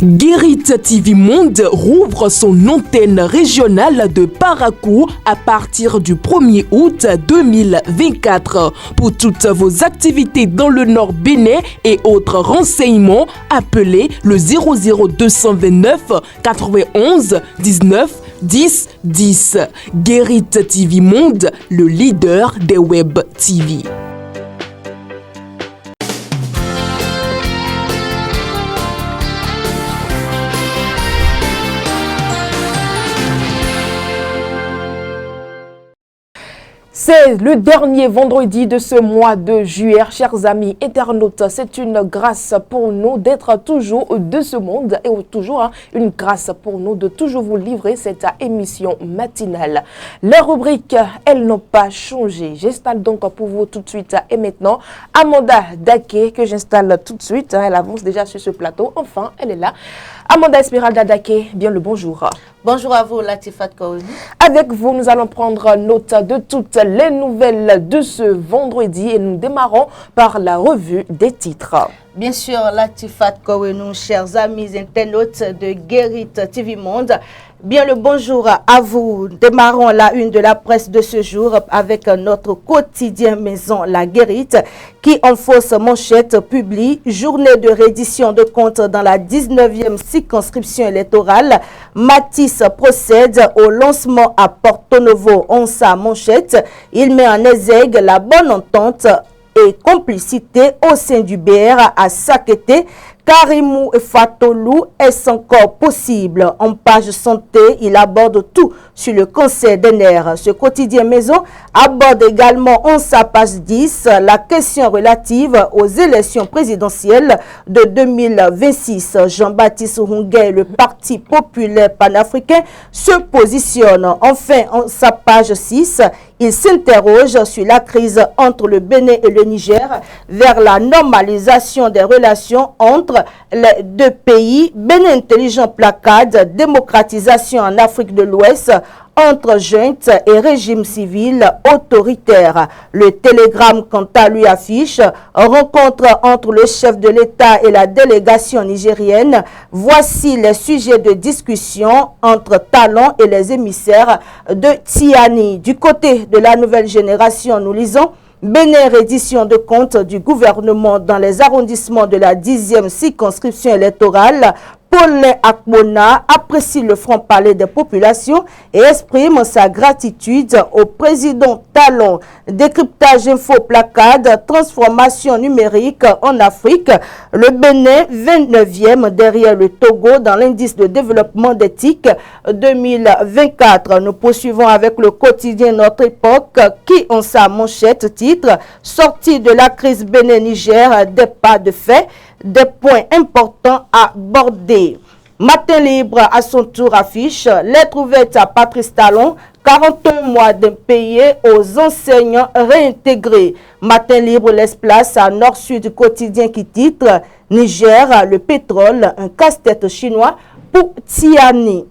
Guérit TV Monde rouvre son antenne régionale de Parakou à partir du 1er août 2024. Pour toutes vos activités dans le Nord Bénin et autres renseignements, appelez le 00229 91 19 10 10. Guérit TV Monde, le leader des web TV. C'est le dernier vendredi de ce mois de juillet, chers amis internautes. C'est une grâce pour nous d'être toujours de ce monde et toujours une grâce pour nous de toujours vous livrer cette émission matinale. Les rubriques, elles n'ont pas changé. J'installe donc pour vous tout de suite et maintenant Amanda Daké que j'installe tout de suite. Elle avance déjà sur ce plateau. Enfin, elle est là. Amanda Esmeralda Daké, bien le bonjour. Bonjour à vous, Latifat Kaouni. Avec vous, nous allons prendre note de toutes les nouvelles de ce vendredi et nous démarrons par la revue des titres. Bien sûr, Latifat Kaouni, chers amis internautes de Guérit TV Monde. Bien le bonjour à vous. Démarrons la une de la presse de ce jour avec notre quotidien maison La Guérite qui en fausse manchette publie journée de reddition de comptes dans la 19e circonscription électorale. Matisse procède au lancement à Porto Novo en sa manchette. Il met en exergue la bonne entente et complicité au sein du BR à Sakété. Karimou et Fatolou, est-ce encore possible? En page santé, il aborde tout sur le cancer des nerfs. Ce quotidien maison aborde également en sa page 10 la question relative aux élections présidentielles de 2026. Jean-Baptiste Runguet, le Parti populaire panafricain, se positionne. Enfin, en sa page 6, il s'interroge sur la crise entre le Bénin et le Niger vers la normalisation des relations entre les deux pays. Bénin intelligent placade, démocratisation en Afrique de l'Ouest entre junte et régime civil autoritaire. Le Télégramme, quant à lui, affiche rencontre entre le chef de l'État et la délégation nigérienne. Voici les sujets de discussion entre Talon et les émissaires de Tiani. Du côté de la nouvelle génération, nous lisons Bénin reddition de comptes du gouvernement dans les arrondissements de la 10e circonscription électorale. Paulin Akmona apprécie le franc-parler des populations et exprime sa gratitude au président Talon. Décryptage info placade, transformation numérique en Afrique. Le Bénin, 29e derrière le Togo dans l'indice de développement d'éthique 2024. Nous poursuivons avec le quotidien Notre Époque qui, en sa manchette titre, sortie de la crise Bénin-Niger, des pas de fait. Des points importants à aborder. Matin libre à son tour affiche lettre ouverte à Patrice Talon, 41 mois d'impayés aux enseignants réintégrés. Matin libre laisse place à Nord-Sud quotidien qui titre Niger, le pétrole, un casse-tête chinois pour Tiani.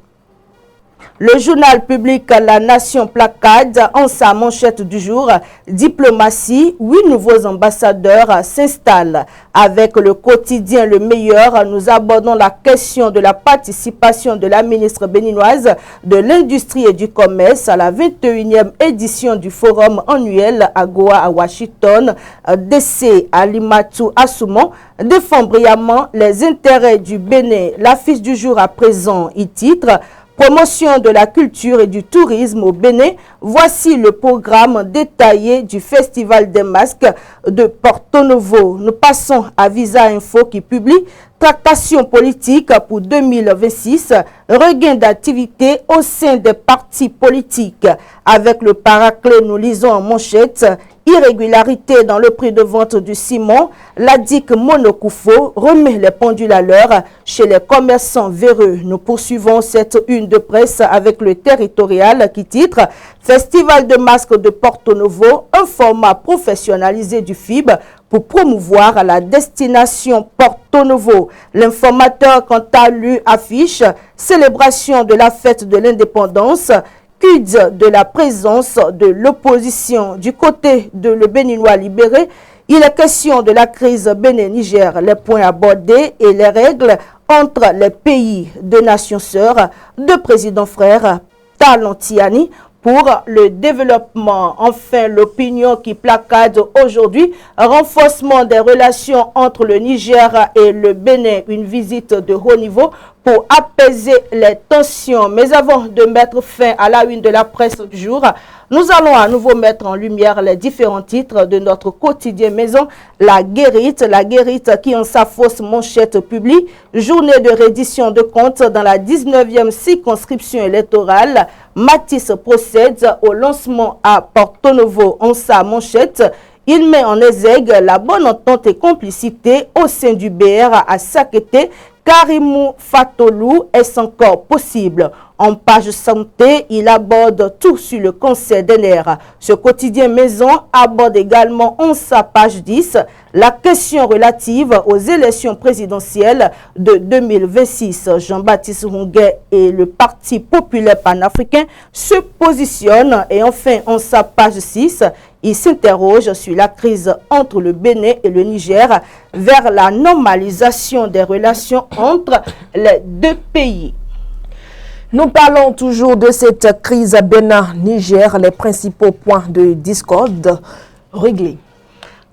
Le journal public La Nation placade en sa manchette du jour diplomatie, 8 nouveaux ambassadeurs s'installent. Avec le quotidien Le Meilleur, nous abordons la question de la participation de la ministre béninoise de l'Industrie et du Commerce à la 21e édition du forum annuel AGOA à Washington. DC Alimatou Assoumon défend brillamment les intérêts du Bénin. L'affiche du jour à présent y titre Promotion de la culture et du tourisme au Bénin. Voici le programme détaillé du Festival des masques de Porto Novo. Nous passons à Visa Info qui publie Tractation politique pour 2026, regain d'activité au sein des partis politiques. Avec le paraclet, nous lisons en manchette irrégularité dans le prix de vente du ciment. La DIC Monokoufo remet les pendules à l'heure chez les commerçants véreux. Nous poursuivons cette une de presse avec le territorial qui titre Festival de masques de Porto Novo, un format professionnalisé du FIB pour promouvoir la destination Porto Novo. L'informateur, quant à lui, affiche célébration de la fête de l'indépendance. Quid de la présence de l'opposition du côté de le Béninois libéré? Il est question de la crise Bénin-Niger, les points abordés et les règles entre les pays de nations sœurs, deux présidents frères, Talentiani, pour le développement. Enfin, l'opinion qui placade aujourd'hui, renforcement des relations entre le Niger et le Bénin, une visite de haut niveau pour apaiser les tensions. Mais avant de mettre fin à la une de la presse du jour, nous allons à nouveau mettre en lumière les différents titres de notre quotidien maison. La Guérite qui en sa fausse manchette publie journée de reddition de comptes dans la 19e circonscription électorale. Matisse procède au lancement à Porto Novo en sa manchette. Il met en exergue la bonne entente et complicité au sein du BR à Sakété. Karimou Fatolou, est-ce encore possible? En page santé, il aborde tout sur le cancer des nerfs. Ce quotidien maison aborde également en sa page 10 la question relative aux élections présidentielles de 2026. Jean-Baptiste Ronguet et le Parti populaire panafricain se positionnent. Et enfin, en sa page 6, il s'interroge sur la crise entre le Bénin et le Niger vers la normalisation des relations entre les deux pays. Nous parlons toujours de cette crise Bénin-Niger, les principaux points de discorde réglés.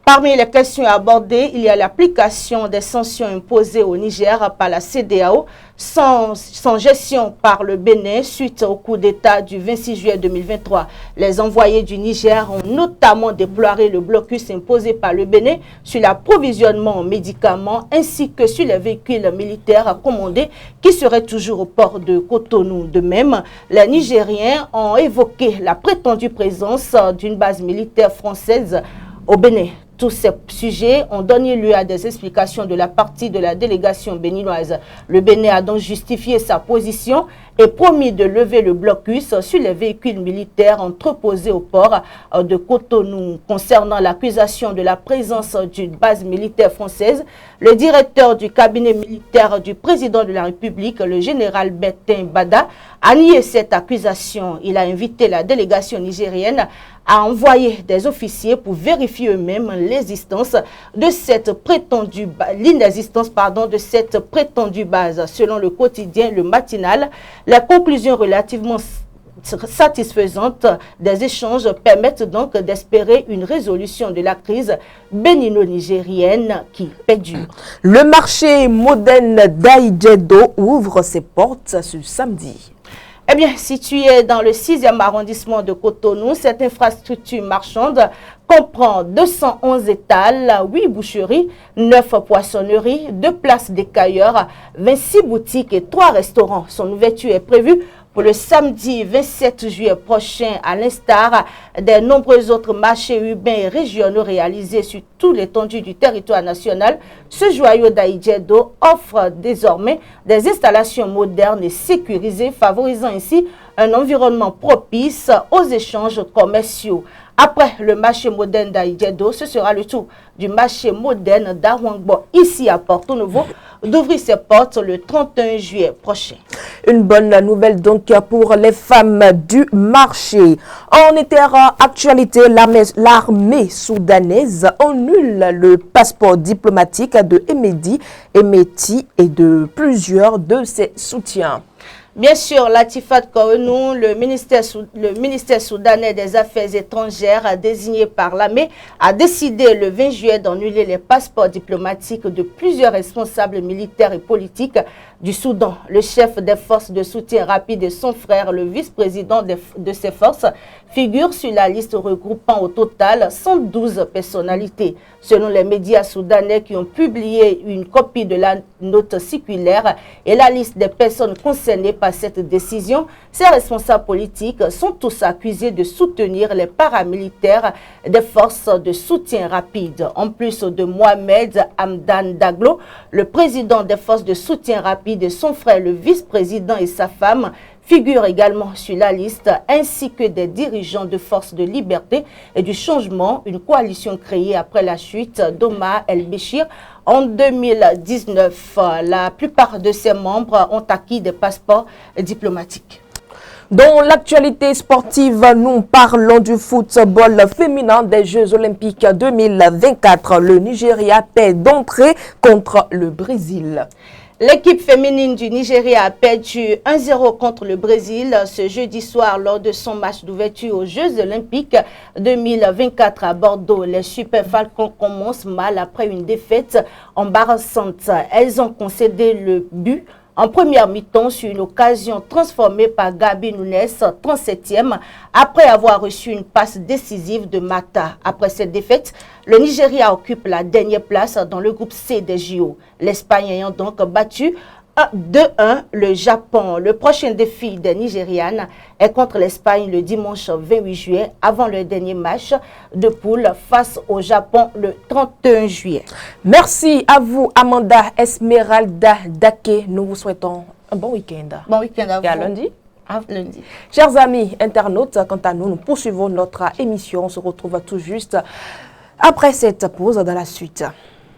Parmi les questions abordées, il y a l'application des sanctions imposées au Niger par la CEDEAO sans gestion par le Bénin suite au coup d'État du 26 juillet 2023. Les envoyés du Niger ont notamment déployé le blocus imposé par le Bénin sur l'approvisionnement en médicaments ainsi que sur les véhicules militaires commandés qui seraient toujours au port de Cotonou. De même, les Nigériens ont évoqué la prétendue présence d'une base militaire française au Bénin. Tous ces sujets ont donné lieu à des explications de la partie de la délégation béninoise. Le Bénin a donc justifié sa position et promis de lever le blocus sur les véhicules militaires entreposés au port de Cotonou. Concernant l'accusation de la présence d'une base militaire française, le directeur du cabinet militaire du président de la République, le général Bertin Bada, a nié cette accusation. Il a invité la délégation nigérienne à envoyer des officiers pour vérifier eux-mêmes l'inexistence de cette prétendue base. Selon le quotidien Le Matinal, la conclusion relativement satisfaisante des échanges permettent donc d'espérer une résolution de la crise bénino-nigérienne qui perdure. Le marché moderne d'Aïdjedo ouvre ses portes ce samedi. Eh bien, situé dans le 6e arrondissement de Cotonou, cette infrastructure marchande comprend 211 étals, 8 boucheries, 9 poissonneries, 2 places d'écailleurs, 26 boutiques et 3 restaurants. Son ouverture est prévue pour le samedi 27 juillet prochain, à l'instar des nombreux autres marchés urbains et régionaux réalisés sur toute l'étendue du territoire national. Ce joyau d'Aïdjedo offre désormais des installations modernes et sécurisées, favorisant ainsi un environnement propice aux échanges commerciaux. Après le marché moderne d'Aïdjedo, ce sera le tour du marché moderne d'Arwangbo, ici à Porto Novo, d'ouvrir ses portes le 31 juillet prochain. Une bonne nouvelle donc pour les femmes du marché. En actualité, l'armée soudanaise annule le passeport diplomatique de Emeti et de plusieurs de ses soutiens. Bien sûr, Latifat Korenou, le ministère soudanais des Affaires étrangères désigné par l'armée, a décidé le 20 juillet d'annuler les passeports diplomatiques de plusieurs responsables militaires et politiques du Soudan. Le chef des forces de soutien rapide et son frère, le vice-président de ces forces, figurent sur la liste regroupant au total 112 personnalités. Selon les médias soudanais qui ont publié une copie de la note circulaire et la liste des personnes concernées par cette décision, ces responsables politiques sont tous accusés de soutenir les paramilitaires des forces de soutien rapide. En plus de Mohamed Hamdan Daglo, le président des forces de soutien rapide et son frère, le vice-président et sa femme, figurent également sur la liste, ainsi que des dirigeants de Forces de Liberté et du Changement, une coalition créée après la chute d'Omar El-Béchir en 2019. La plupart de ses membres ont acquis des passeports diplomatiques. Dans l'actualité sportive, nous parlons du football féminin des Jeux Olympiques 2024. Le Nigeria paie d'entrée contre le Brésil. L'équipe féminine du Nigeria a perdu 1-0 contre le Brésil ce jeudi soir lors de son match d'ouverture aux Jeux Olympiques 2024 à Bordeaux. Les Super Falcons commencent mal après une défaite embarrassante. Elles ont concédé le but en première mi-temps sur une occasion transformée par Gabi Nunes, 37e, après avoir reçu une passe décisive de Mata. Après cette défaite, le Nigeria occupe la dernière place dans le groupe C des JO. L'Espagne ayant donc battu 2-1 le Japon. Le prochain défi des Nigérianes est contre l'Espagne le dimanche 28 juillet, avant le dernier match de poule face au Japon le 31 juillet. Merci à vous, Amanda Esmeralda Dake. Nous vous souhaitons un bon week-end. Bon week-end à vous. Et à lundi. À lundi. Chers amis internautes, quant à nous, nous poursuivons notre émission. On se retrouve tout juste après cette pause dans la suite.